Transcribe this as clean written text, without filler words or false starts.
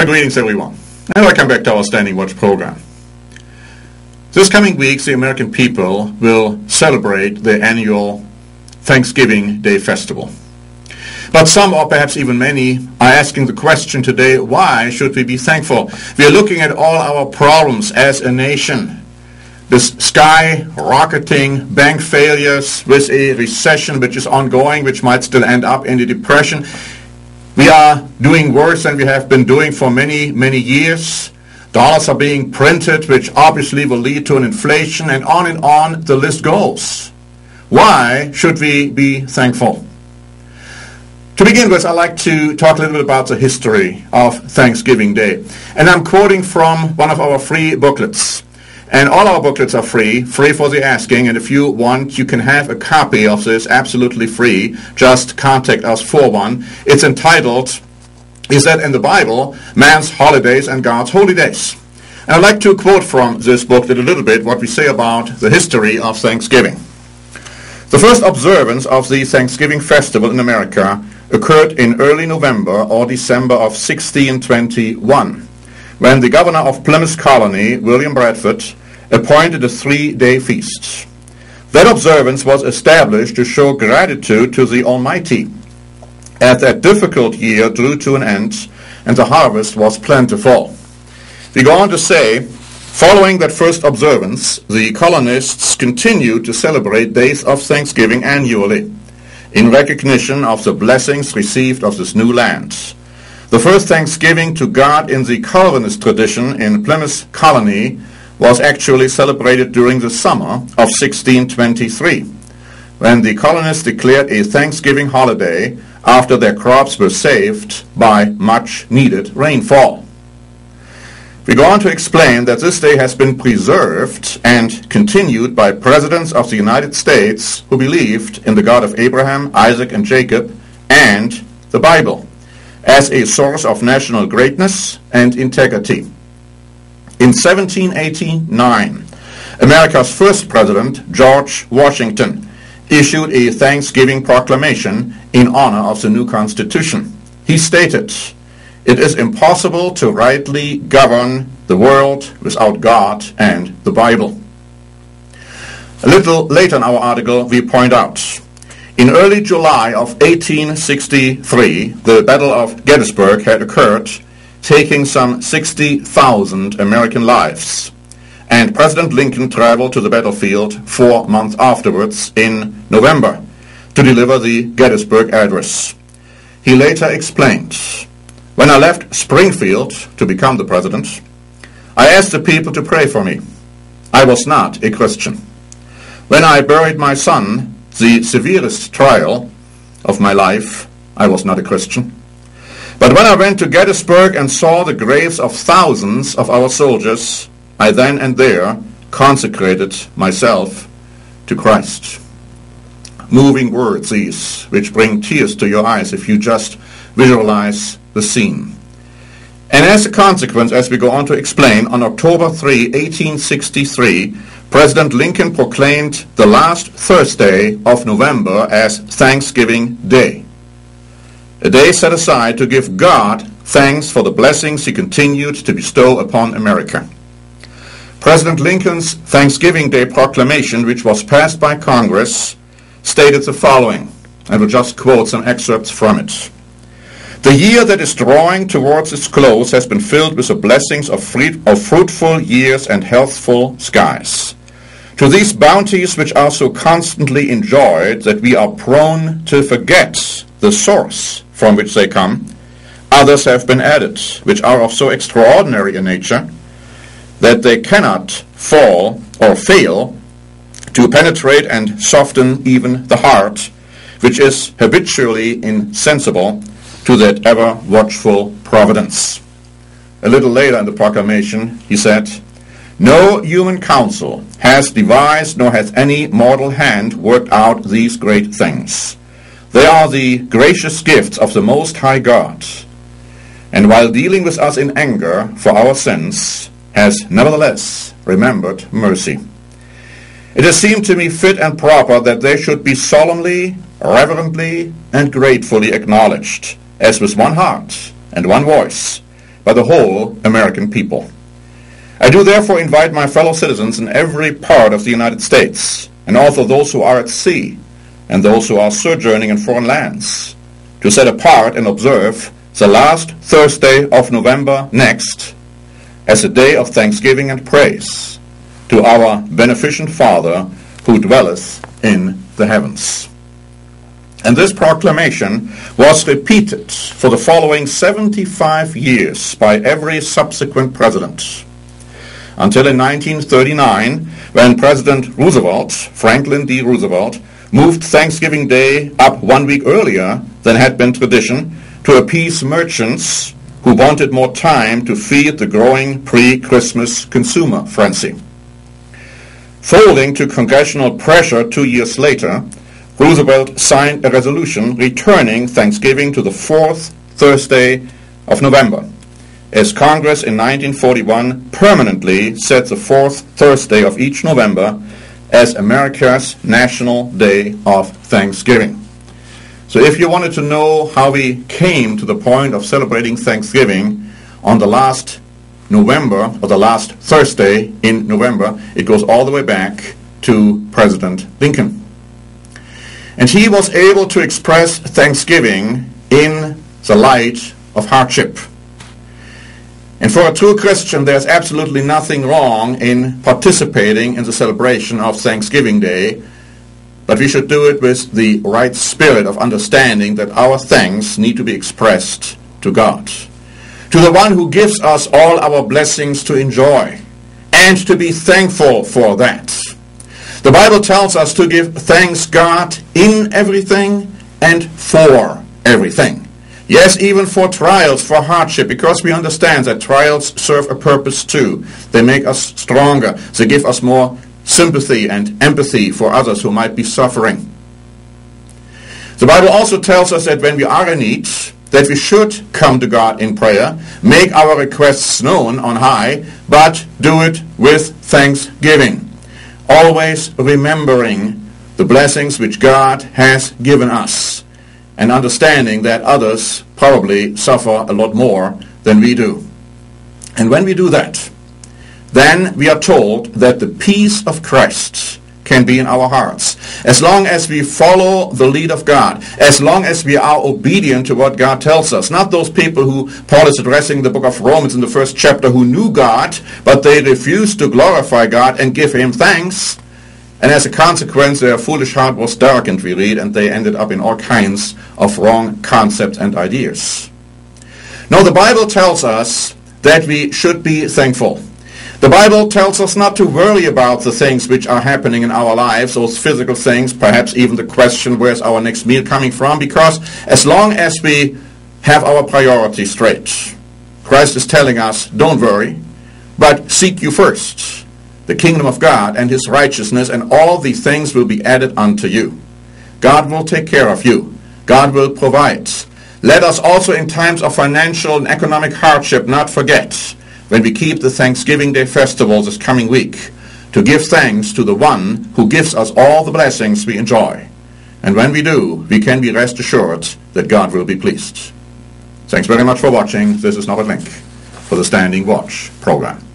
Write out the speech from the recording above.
Greetings everyone, and welcome back to our Standing Watch program. This coming week, the American people will celebrate their annual Thanksgiving Day festival. But some, or perhaps even many, are asking the question today, why should we be thankful? We are looking at all our problems as a nation. This skyrocketing bank failures, with a recession which is ongoing, which might still end up in a depression. We are doing worse than we have been doing for many, many years. Dollars are being printed, which obviously will lead to an inflation, and on the list goes. Why should we be thankful? To begin with, I'd like to talk a little bit about the history of Thanksgiving Day. And I'm quoting from one of our free booklets. And all our booklets are free for the asking, and if you want, you can have a copy of this absolutely free. Just contact us for one. It's entitled, Is That in the Bible? Man's Holidays and God's Holy Days. And I'd like to quote from this booklet a little bit what we say about the history of Thanksgiving. The first observance of the Thanksgiving festival in America occurred in early November or December of 1621. When the governor of Plymouth Colony, William Bradford, appointed a 3-day feast. That observance was established to show gratitude to the Almighty, as that difficult year drew to an end, and the harvest was plentiful. We go on to say, following that first observance, the colonists continued to celebrate days of Thanksgiving annually, in recognition of the blessings received of this new land. The first Thanksgiving to God in the Calvinist tradition in Plymouth Colony was actually celebrated during the summer of 1623, when the colonists declared a Thanksgiving holiday after their crops were saved by much-needed rainfall. We go on to explain that this day has been preserved and continued by presidents of the United States who believed in the God of Abraham, Isaac, and Jacob, and the Bible, as a source of national greatness and integrity. In 1789, America's first president, George Washington, issued a Thanksgiving proclamation in honor of the new Constitution. He stated, "It is impossible to rightly govern the world without God and the Bible." A little later in our article, we point out, in early July of 1863, the Battle of Gettysburg had occurred, taking some 60,000 American lives. And President Lincoln traveled to the battlefield 4 months afterwards in November to deliver the Gettysburg Address. He later explained, "When I left Springfield to become the president, I asked the people to pray for me. I was not a Christian. When I buried my son, the severest trial of my life, I was not a Christian. But when I went to Gettysburg and saw the graves of thousands of our soldiers, I then and there consecrated myself to Christ." Moving words these, which bring tears to your eyes if you just visualize the scene. And as a consequence, as we go on to explain, on October 3, 1863, President Lincoln proclaimed the last Thursday of November as Thanksgiving Day, a day set aside to give God thanks for the blessings he continued to bestow upon America. President Lincoln's Thanksgiving Day proclamation, which was passed by Congress, stated the following. I will just quote some excerpts from it. "The year that is drawing towards its close has been filled with the blessings of fruitful years and healthful skies. To these bounties which are so constantly enjoyed that we are prone to forget the source from which they come, others have been added, which are of so extraordinary a nature that they cannot fall or fail to penetrate and soften even the heart, which is habitually insensible to that ever-watchful providence." A little later in the proclamation, he said, "No human counsel has devised nor has any mortal hand worked out these great things. They are the gracious gifts of the Most High God, and while dealing with us in anger for our sins, has nevertheless remembered mercy. It has seemed to me fit and proper that they should be solemnly, reverently, and gratefully acknowledged, as with one heart and one voice, by the whole American people. I do therefore invite my fellow citizens in every part of the United States, and also those who are at sea, and those who are sojourning in foreign lands, to set apart and observe the last Thursday of November next as a day of thanksgiving and praise to our beneficent Father who dwelleth in the heavens. And this proclamation was repeated for the following 75 years by every subsequent president, until in 1939, when President Roosevelt, Franklin D. Roosevelt, moved Thanksgiving Day up 1 week earlier than had been tradition to appease merchants who wanted more time to feed the growing pre-Christmas consumer frenzy. Folding to congressional pressure 2 years later, Roosevelt signed a resolution returning Thanksgiving to the fourth Thursday of November, as Congress in 1941 permanently set the fourth Thursday of each November as America's National Day of Thanksgiving. So if you wanted to know how we came to the point of celebrating Thanksgiving on the last November, or the last Thursday in November, it goes all the way back to President Lincoln. And he was able to express Thanksgiving in the light of hardship. And for a true Christian, there's absolutely nothing wrong in participating in the celebration of Thanksgiving Day, but we should do it with the right spirit of understanding that our thanks need to be expressed to God, to the one who gives us all our blessings to enjoy, and to be thankful for that. The Bible tells us to give thanks God in everything and for everything. Yes, even for trials, for hardship, because we understand that trials serve a purpose too. They make us stronger. They give us more sympathy and empathy for others who might be suffering. The Bible also tells us that when we are in need, that we should come to God in prayer, make our requests known on high, but do it with thanksgiving, always remembering the blessings which God has given us, and understanding that others probably suffer a lot more than we do. And when we do that, then we are told that the peace of Christ can be in our hearts. As long as we follow the lead of God, as long as we are obedient to what God tells us. Not those people who Paul is addressing in the book of Romans in the first chapter who knew God, but they refused to glorify God and give him thanks. And as a consequence, their foolish heart was darkened, we read, and they ended up in all kinds of wrong concepts and ideas. No, the Bible tells us that we should be thankful. The Bible tells us not to worry about the things which are happening in our lives, those physical things, perhaps even the question, where's our next meal coming from? Because as long as we have our priorities straight, Christ is telling us, don't worry, but seek you first the kingdom of God and his righteousness, and all these things will be added unto you. God will take care of you. God will provide. Let us also in times of financial and economic hardship not forget, when we keep the Thanksgiving Day festival this coming week, to give thanks to the one who gives us all the blessings we enjoy. And when we do, we can be rest assured that God will be pleased. Thanks very much for watching. This is Norbert Link for the Standing Watch program.